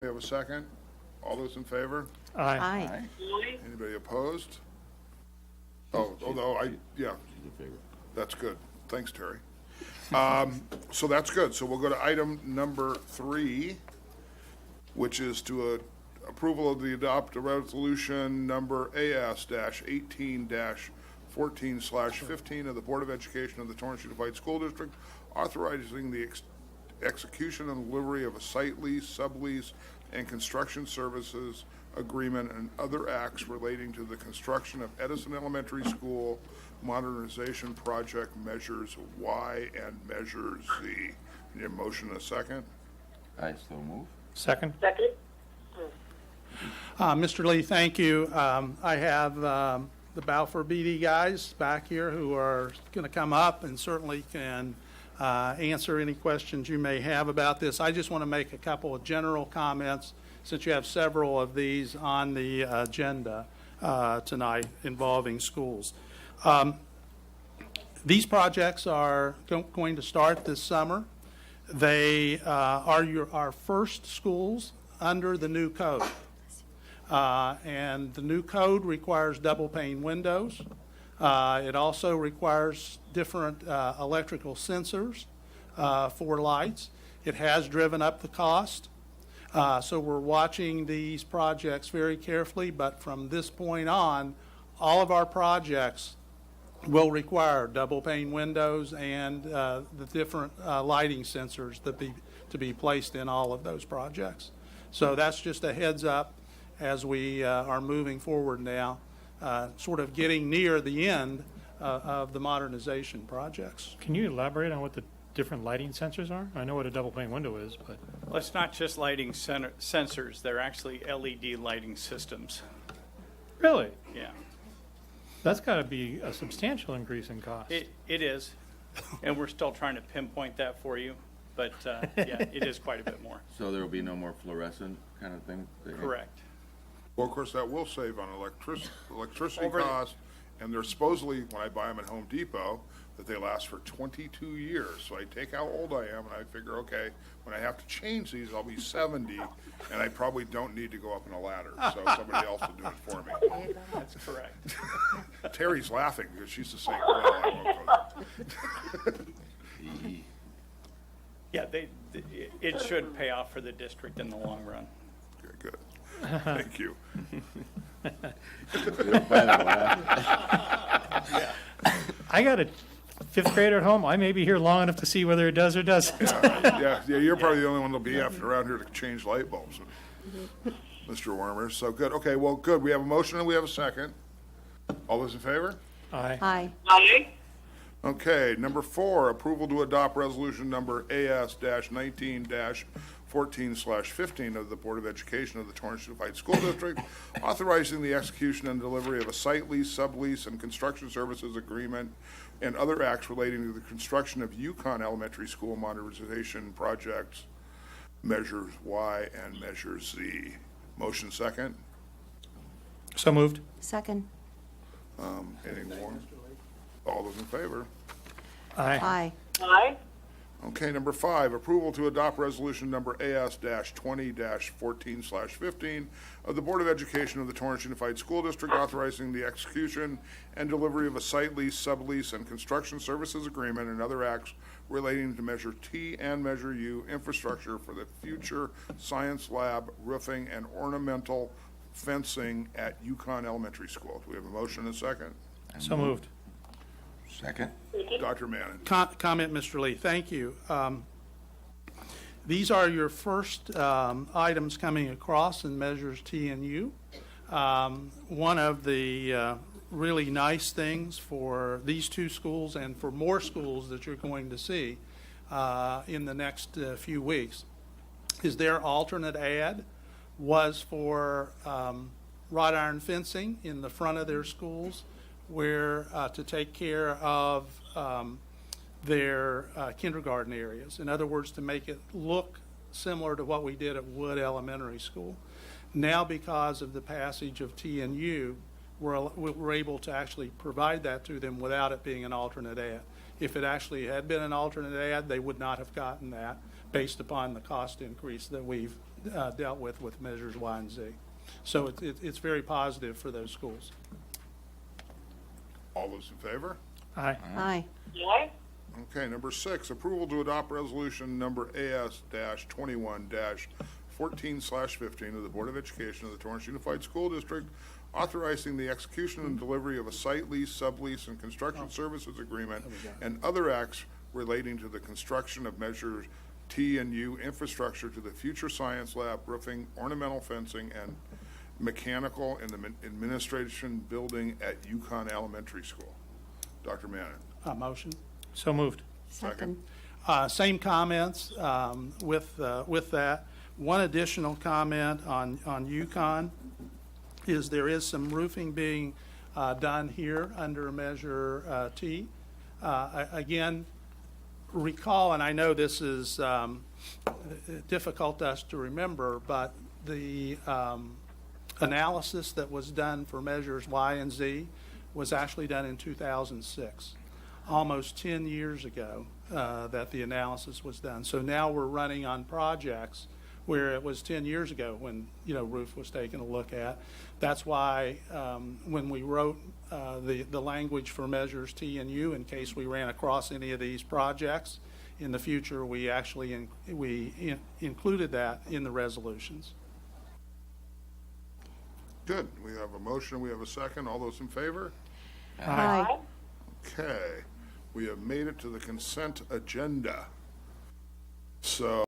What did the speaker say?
We have a second. All those in favor? Aye. Anybody opposed? Oh, although yeah, that's good. Thanks, Terry. So that's good. So we'll go to item number 3, which is to approval of the adopt a resolution number AS-18-14/15 of the Board of Education of the Torrance Unified School District, authorizing the execution and delivery of a site lease, sublease, and construction services agreement and other acts relating to the construction of Edison Elementary School modernization project measures Y and measure Z. Need a motion and a second? I so move. Second. Second. Mr. Lee, thank you. I have the Balfour BD guys back here who are going to come up and certainly can answer any questions you may have about this. I just want to make a couple of general comments since you have several of these on the agenda tonight involving schools. These projects are going to start this summer. They are our first schools under the new code. And the new code requires double pane windows. It also requires different electrical sensors for lights. It has driven up the cost. So we're watching these projects very carefully, but from this point on, all of our projects will require double pane windows and the different lighting sensors to be placed in all of those projects. So that's just a heads up as we are moving forward now, sort of getting near the end of the modernization projects. Can you elaborate on what the different lighting sensors are? I know what a double pane window is, but Well, it's not just lighting sensors. They're actually LED lighting systems. really, Yeah, that's got to be a substantial increase in cost. it is. And we're still trying to pinpoint that for you. But, yeah, it is quite a bit more. So there will be no more fluorescent kind of thing? Correct. Well, of course, that will save on electricity Over- costs, and they're supposedly, when I buy them at Home Depot, that they last for 22 years. So I take how old I am, and I figure, okay, when I have to change these, I'll be 70, and I probably don't need to go up in a ladder, so somebody else will do it for me. That's correct. Terry's laughing because she's the same. Well, I won't go there. Yeah, it should pay off for the district in the long run. Okay, good. Thank you. I got a 5th grader at home. I may be here long enough to see whether it does or doesn't. Yeah, you're probably the only one that'll be after around here to change light bulbs, Mr. Wormer. So good. Okay, well, good. We have a motion and we have a second. All those in favor? Aye. Aye. Okay, number 4, approval to adopt resolution number AS-19-14/15 of the Board of Education of the Torrance Unified School District, authorizing the execution and delivery of a site lease, sublease, and construction services agreement and other acts relating to the construction of Yukon Elementary School modernization projects, measures Y and measure Z. Motion second. So moved. Second. Any more? All those in favor? Aye. Aye. Aye. Okay, number 5, approval to adopt resolution number AS-20-14/15 of the Board of Education of the Torrance Unified School District, authorizing the execution and delivery of a site lease, sublease, and construction services agreement and other acts relating to Measure T and Measure U infrastructure for the future science lab, roofing, and ornamental fencing at Yukon Elementary School. Do we have a motion and a second? So moved. Second? Dr. Manning. Comment, Mr. Lee. Thank you. These are your first items coming across in measures T and U. One of the really nice things for these two schools and for more schools that you're going to see in the next few weeks is their alternate ad was for wrought iron fencing in the front of their schools where to take care of their kindergarten areas. In other words, to make it look similar to what we did at Wood Elementary School. Now, because of the passage of T and U, we're able to actually provide that to them without it being an alternate ad. If it actually had been an alternate ad, they would not have gotten that based upon the cost increase that we've dealt with measures Y and Z. So it's very positive for those schools. All those in favor? Aye. Aye. Okay, number 6, approval to adopt resolution number AS-21-14/15 of the Board of Education of the Torrance Unified School District, authorizing the execution and delivery of a site lease, sublease, and construction services agreement and other acts relating to the construction of measures T and U infrastructure to the future science lab, roofing, ornamental fencing, and mechanical in the administration building at Yukon Elementary School. Dr. Manning. Motion? So moved. Second. Same comments with that. One additional comment on Yukon is there is some roofing being done here under Measure T. Again, recall, and I know this is difficult to us to remember, but the analysis that was done for Measures Y and Z was actually done in 2006. Almost 10 years ago that the analysis was done. So now we're running on projects where it was 10 years ago when, roof was taken a look at. That's why when we wrote the language for measures T and U, in case we ran across any of these projects in the future, we actually included that in the resolutions. Good. We have a motion. We have a second. All those in favor? Aye. Okay. We have made it to the consent agenda. So